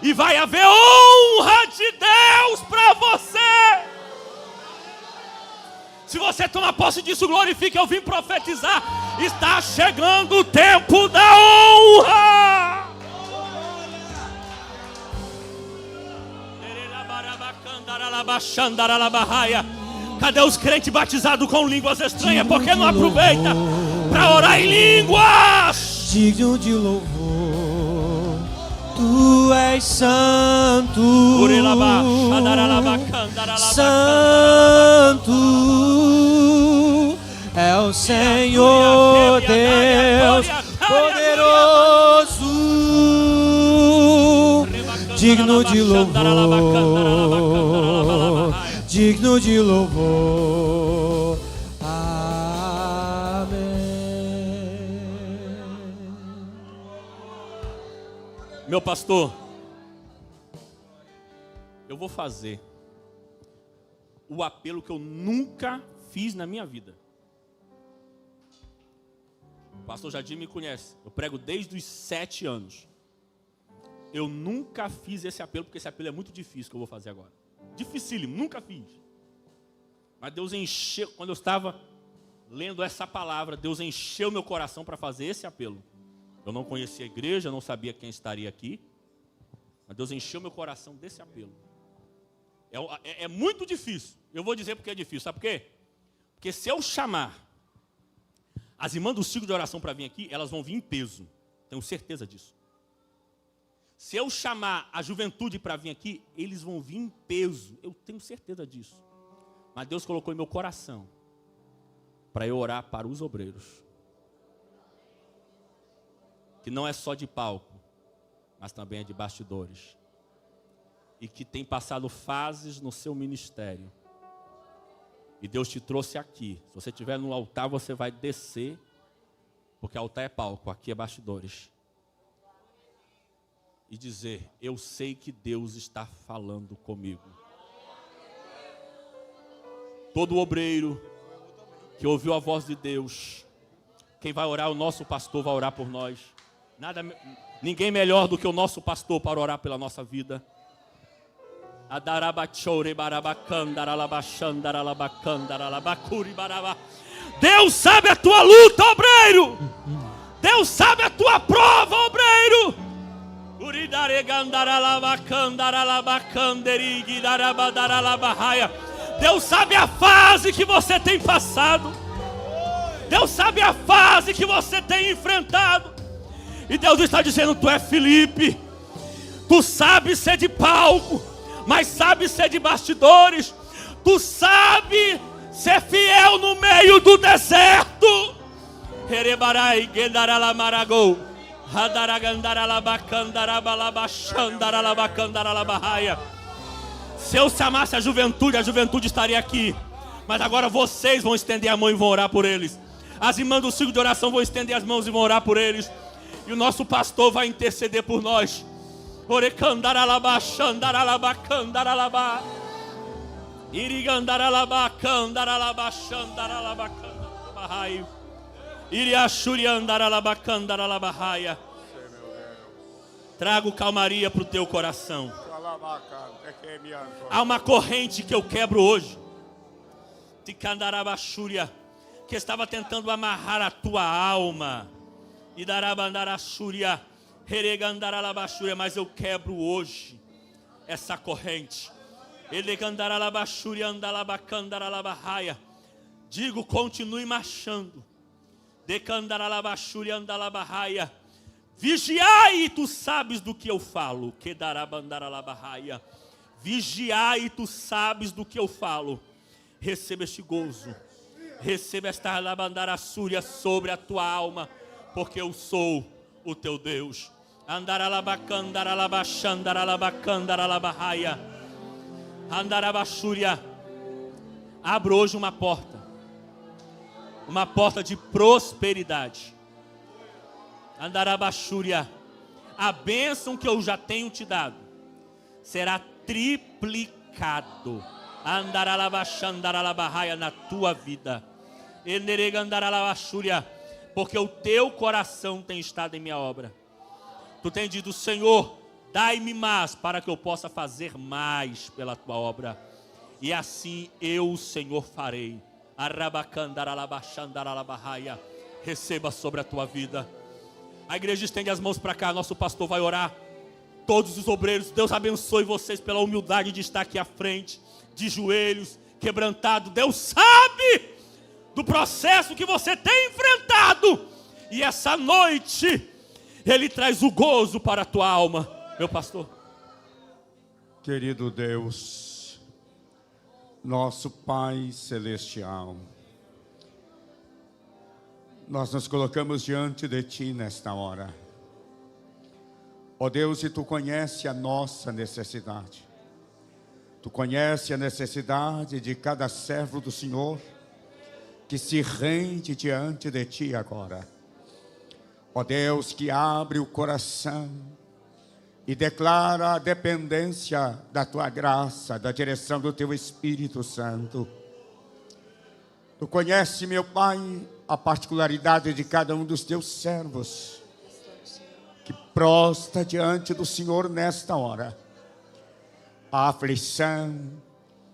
E vai haver honra de Deus para você. Se você toma posse disso, glorifique. Eu vim profetizar. Está chegando o tempo da honra. Cadê os crentes batizados com línguas estranhas? Porque não aproveita para orar em línguas? Digno de louvor, tu és santo, santo é o Senhor Deus poderoso, digno de louvor, digno de louvor. Amém. Meu pastor, eu vou fazer o apelo que eu nunca fiz na minha vida. O pastor Jadir me conhece. Eu prego desde os 7 anos. Eu nunca fiz esse apelo, porque esse apelo é muito difícil que eu vou fazer agora. Dificílimo, nunca fiz. Mas Deus encheu, quando eu estava lendo essa palavra, Deus encheu meu coração para fazer esse apelo. Eu não conhecia a igreja, eu não sabia quem estaria aqui. Mas Deus encheu meu coração desse apelo. É muito difícil. Eu vou dizer porque é difícil. Sabe por quê? Porque se eu chamar as irmãs do ciclo de oração para vir aqui, elas vão vir em peso. Tenho certeza disso. Se eu chamar a juventude para vir aqui, eles vão vir em peso. Eu tenho certeza disso. Mas Deus colocou em meu coração para eu orar para os obreiros. Que não é só de palco, mas também é de bastidores. E que tem passado fases no seu ministério. E Deus te trouxe aqui. Se você estiver no altar, você vai descer. Porque altar é palco, aqui é bastidores. E dizer, eu sei que Deus está falando comigo. Todo obreiro que ouviu a voz de Deus, quem vai orar, o nosso pastor vai orar por nós. Ninguém melhor do que o nosso pastor para orar pela nossa vida. Deus sabe a tua luta, obreiro. Deus sabe a tua prova, obreiro. Deus sabe a fase que você tem passado. Deus sabe a fase que você tem enfrentado. E Deus está dizendo, tu é Felipe. Tu sabe ser de palco, mas sabe ser de bastidores. Tu sabe ser fiel no meio do deserto. Herebarai Gedaralamarago. Se eu chamasse a juventude estaria aqui. Mas agora vocês vão estender a mão e vão orar por eles. As irmãs do ciclo de oração vão estender as mãos e vão orar por eles. E o nosso pastor vai interceder por nós. Orecandaralaba, xandaralaba, candaralaba. Irigandaralaba, candaralaba, xandaralaba, candaralaba. Iriachuriandaralaba, candaralaba. Trago calmaria para o teu coração. Há uma corrente que eu quebro hoje. Ticandarabachúria, que estava tentando amarrar a tua alma. E darabandarachúria, reregandaralabachúria, mas eu quebro hoje essa corrente. Elegandaralabachúria, andalabacandaralabahaya. Digo, continue marchando. Decandaralabachúria, andalabahaya. Vigiai, e tu sabes do que eu falo. Que darabandaralabahaya. Vigiai, e tu sabes do que eu falo. Receba este gozo. Receba esta alabandaraçúria sobre a tua alma. Porque eu sou o teu Deus. Andaralabacandaralabaxandaralabacandaralabahaya. Andarabachúria. Abro hoje uma porta. Uma porta de prosperidade. Andarabachúria. A bênção que eu já tenho te dado será triplicado. Andaralabachandaralabahaya na tua vida. Eneregandaralabachúria. Porque o teu coração tem estado em minha obra. Tu tens dito, Senhor, dai-me mais para que eu possa fazer mais pela tua obra. E assim eu, Senhor, farei. Arrabacandaralabachandaralabahaya. Receba sobre a tua vida. A igreja estende as mãos para cá, nosso pastor vai orar. Todos os obreiros, Deus abençoe vocês pela humildade de estar aqui à frente, de joelhos, quebrantado. Deus sabe do processo que você tem enfrentado. E essa noite, Ele traz o gozo para a tua alma. Meu pastor. Querido Deus, nosso Pai Celestial, nós nos colocamos diante de Ti nesta hora. Ó Deus, e Tu conhece a nossa necessidade. Tu conheces a necessidade de cada servo do Senhor que se rende diante de Ti agora. Ó Deus, que abre o coração e declara a dependência da Tua graça, da direção do Teu Espírito Santo. Tu conheces, meu Pai, a particularidade de cada um dos Teus servos, que prostra diante do Senhor nesta hora. A aflição,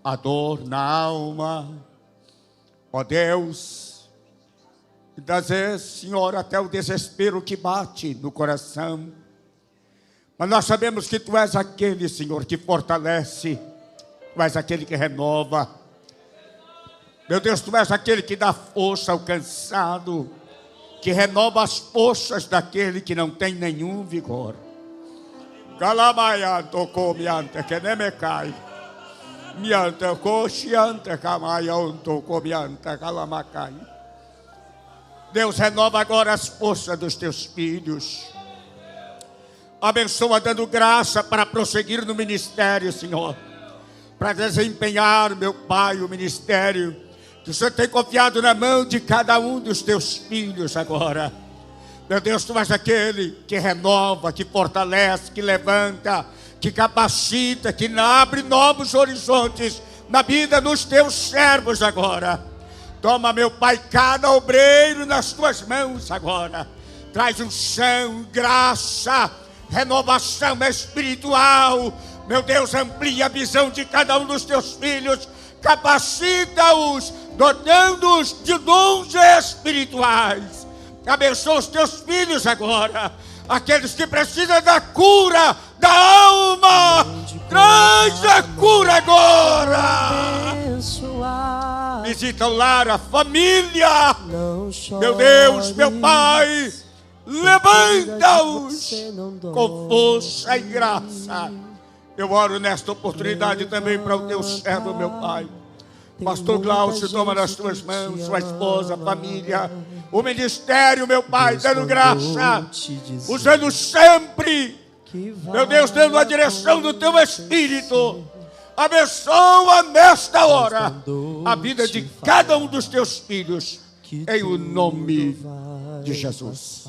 a dor na alma, ó Deus, e das vezes, Senhor, até o desespero que bate no coração. Mas nós sabemos que Tu és aquele, Senhor, que fortalece, Tu és aquele que renova. Meu Deus, Tu és aquele que dá força ao cansado, que renova as forças daquele que não tem nenhum vigor. Calamayanto comiante que nem me cai. Miante coxiante camayanto comiante calamacai. Deus, renova agora as forças dos Teus filhos. Abençoa dando graça para prosseguir no ministério, Senhor. Para desempenhar, meu Pai, o ministério que o Senhor tem confiado na mão de cada um dos Teus filhos agora. Meu Deus, Tu és aquele que renova, que fortalece, que levanta, que capacita, que abre novos horizontes na vida dos Teus servos agora. Toma, meu Pai, cada obreiro nas Tuas mãos agora. Traz unção, graça, renovação espiritual. Meu Deus, amplia a visão de cada um dos Teus filhos. Capacita-os, dotando-os de dons espirituais. Abençoa os Teus filhos agora, aqueles que precisam da cura da alma. Traz a cura agora. Visita o lar, a família. Meu Deus, meu Pai, levanta-os com força e graça. Eu oro nesta oportunidade também para o Teu servo, meu Pai. Pastor Glaucio, toma nas Tuas mãos sua esposa, família, o ministério, meu Pai, dando graça, usando sempre, meu Deus, dando a direção do Teu Espírito. Abençoa nesta hora a vida de cada um dos Teus filhos, em o nome de Jesus.